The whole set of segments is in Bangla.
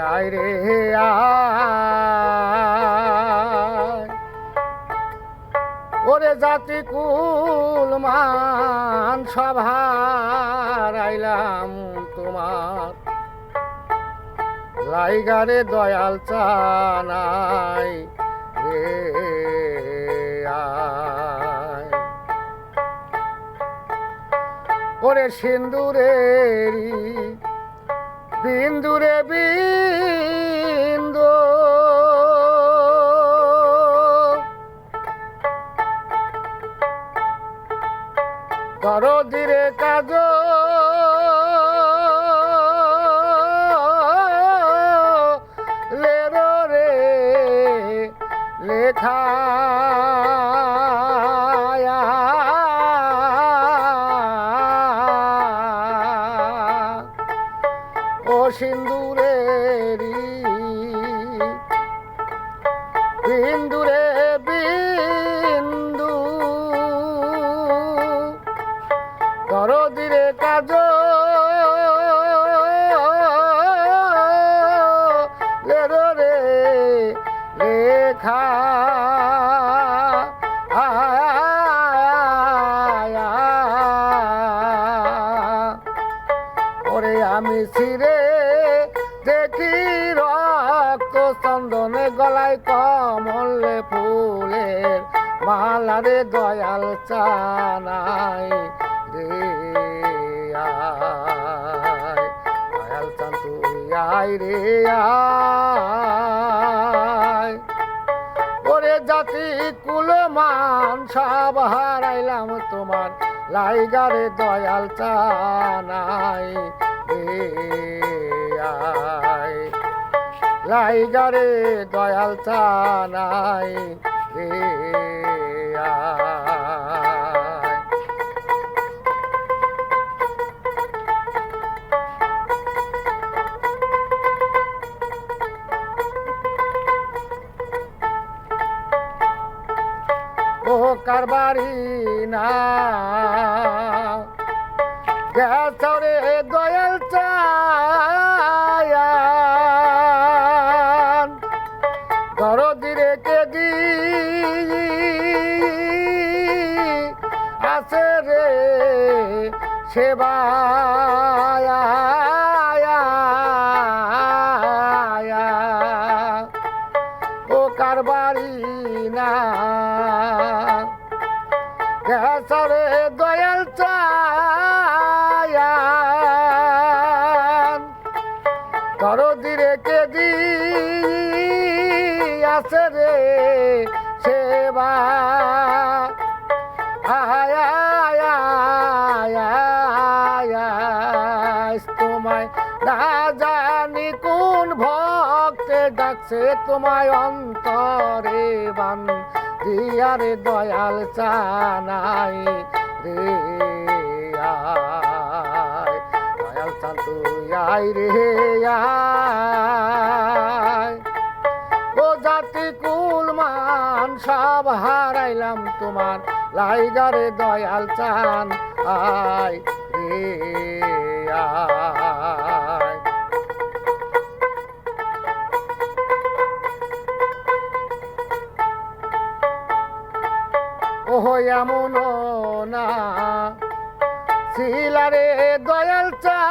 আয় রে আয় ওরে জাতি কুল মান সভার আইলাম তোমার লাইগারে দয়াল চানাই রে আয় ওরে সিন্দুরেরি বিন্দুরে বিন্দু দরদিরে কাজ লেরো রে লেখা ও সিন্দুরেরি বিন্দুরে বিন্দু দরদিরে কাজ লেরো রে লেখা ওরে আমি ছিরে দেখি রক্ত চন্দনে গলায় কমলে ফুলের মালারে দয়াল চানাই রে আয় দয়াল চান তুই আয় রে আয় ওরে জাতি কুল মান সব হারাইলাম তোমার লাইগারে দয়াল চানাই রে আয় লাইগারে দয়াল চানাই রে আয় ও কারবারি না গেছরে দয়াল চায়ান দরদিরে কেদি আছে রে সেবায়া ও কারবারি না গেছরে দয়াল চায়ান দরদিরে কেদি আছে রে সেবা তোমায় না জানি কোন ভক্তে ডাকছে তোমায় অন্তরে বান দিয়ারে দয়াল চানাই রে আয় দয়াল চান তুই আয় রে আয় ও জাতি কুল মান সব হারাইলাম তোমার লাইগারে দয়াল চান আয় রে আয় ওহো এমন না ছিলারে দয়াল চায়ান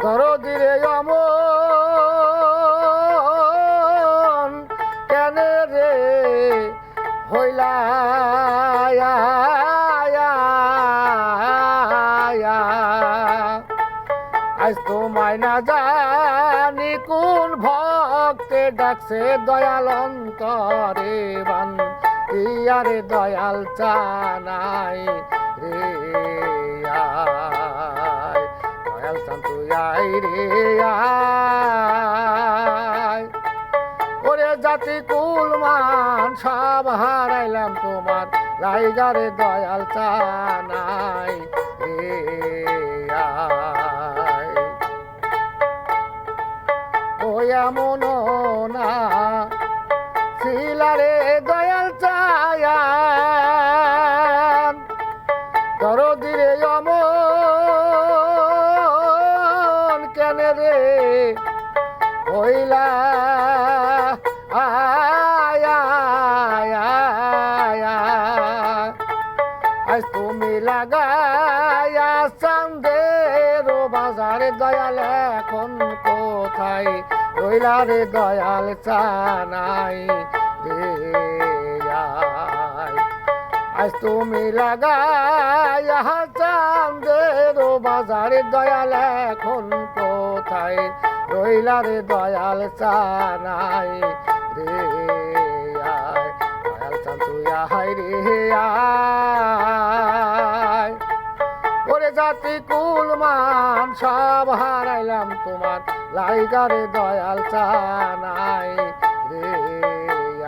দরদিরে অমন কেন রে হইলা আজ তোমায় না জানি কোন ভক্তে ডাকছে দয়াল অন্তরে বান ইয়ারে দয়াল চানাই রে আয় দয়াল চান তুই আয় রে আয় ওরে জাতি কুল মান সব হারাইলাম তোমার লাইগারে দয়াল চানাই রে আয় ও এমন না ছিলারে দয়াল চায়ান দরদিরে অমন আয় আয় আয় আয় আজ তুমি লাগাইয়া চাঁদের বাজারে দয়াল এখন কোথায় রইলা রে দয়াল চানাই রে আয় আজ তুমি লাগাইয়া চাঁদের বাজারে দয়াল এখন কোথায় রইলা রে দয়াল চানাই রে আয় দয়াল চান তুই আয় রে আয় ওরে জাতি কুল মান সব হারাইলাম তোমার লাইগারে দয়াল চানাই রে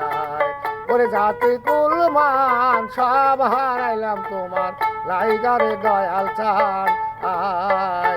আয় ওরে জাতি কুল মান সব হারাইলাম তোমার লাইগারে দয়াল চান আয়